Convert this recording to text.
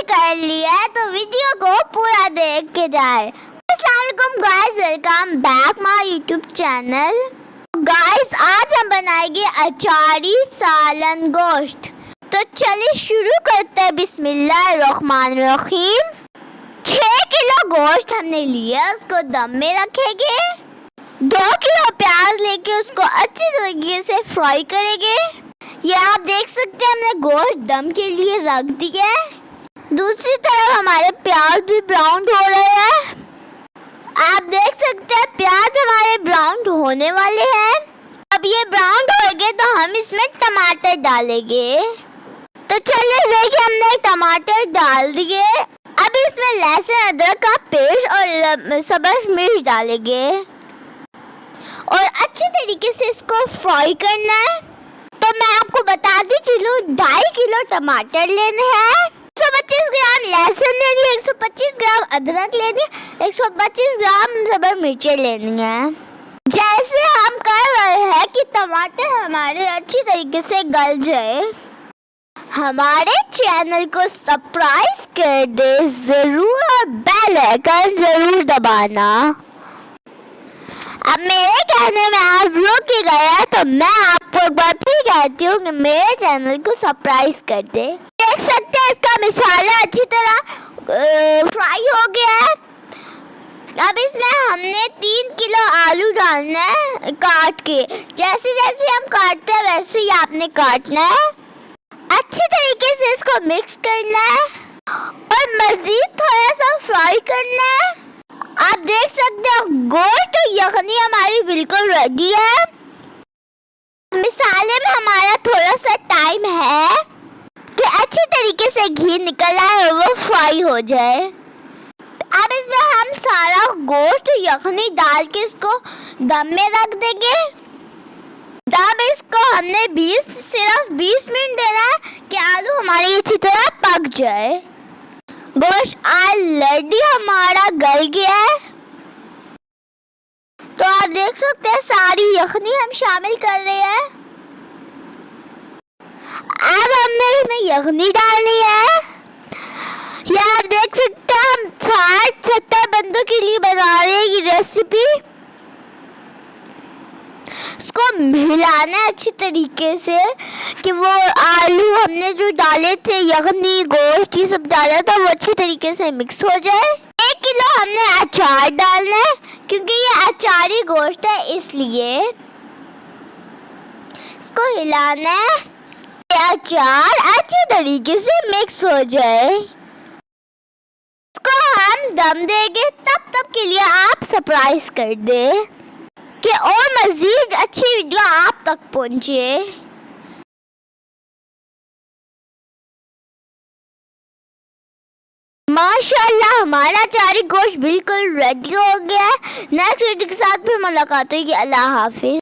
कर लिया है तो वीडियो को पूरा देख के जाए। अस्सलाम वालेकुम guys, welcome back my YouTube channel. Guys आज हम बनाएंगे अचारी सालन गोश्त। तो चलिए शुरू करते हैं। बिस्मिल्लाहिर्रहमानिर्रहीम। 6 किलो गोश्त हमने लिया, उसको दम में रखेंगे। 2 किलो प्याज लेके उसको अच्छी तरीके से फ्राई करेंगे। ये आप देख सकते हैं हमने गोश्त दम के लिए रख दिया है। दूसरी तरफ हमारे प्याज भी ब्राउन हो रहे हैं। आप देख सकते हैं प्याज हमारे ब्राउन होने वाले हैं। अब ये ब्राउन हो गए तो हम इसमें टमाटर डालेंगे। तो चलिए देखिए हमने टमाटर डाल दिए। अब इसमें लहसुन अदरक का पेस्ट और सब्ज मिर्च डालेंगे और अच्छे तरीके से इसको फ्राई करना है। तो मैं आपको बताती चलूँ 2.5 किलो टमाटर लेने हैं, 125 ग्राम लहसुन लेनी है, 125 ग्राम अदरक लेनी है, 125 ग्राम सब्ज मिर्चें लेनी है। जैसे हम कर रहे हैं कि टमाटर हमारे अच्छी तरीके से गल जाए। हमारे चैनल को सब्सक्राइब कर दे जरूर और बेल आइकन जरूर दबाना। अब मेरे कहने में आप रुक के गया तो मैं आपको एक बार फिर कहती हूँ कि मेरे चैनल को सब्सक्राइब कर दे। देख सकते हैं इसका मसाला अच्छी तरह फ्राई हो गया है। अब इसमें हमने 3 किलो आलू डालना है काट के। जैसे जैसे हम काटते हैं वैसे ही आपने काटना है। अच्छे तरीके से इसको मिक्स करना है और मज़ीद थोड़ा सा फ्राई करना है। आप देख सकते हो गोश्त यखनी हमारी बिल्कुल रेडी है। मसाले में हमारा थोड़ा सा टाइम है कि अच्छे तरीके से घी निकल आए और वो फ्राई हो जाए। अब इसमें हम सारा गोश्त यखनी डाल के इसको दम में रख देंगे। दम इसको हमने सिर्फ 20 मिनट देना है कि आलू हमारी अच्छी तरह पक जाए। गोश्त ऑलरेडी हमारा गल गया है। तो आप देख सकते हैं सारी यखनी हम शामिल कर रहे हैं। अब हमने इसमें यखनी डालनी है। ये आप देख सकते हैं हम 60-70 बंदों के लिए बना रहे हैं ये रेसिपी। इसको मिलाना है अच्छी तरीके से कि वो आलू हमने जो डाले थे यखनी गोश्त ये सब डाला था वो अच्छी तरीके से मिक्स हो जाए। 1 किलो हमने अचार डालना है क्योंकि ये अचारी गोश्त है इसलिए इसको हिलाना है। ये अचार अच्छी तरीके से मिक्स हो जाए। इसको हम दम देंगे। तब के लिए आप सरप्राइज कर दे कि और मज़ीद अच्छी वीडियो आप तक पहुंचे। माशाल्लाह हमारा अचारी गोश्त बिल्कुल रेडी हो गया है। नेक्स्ट वीडियो के साथ फिर मुलाकात होगी। अल्लाह हाफिज।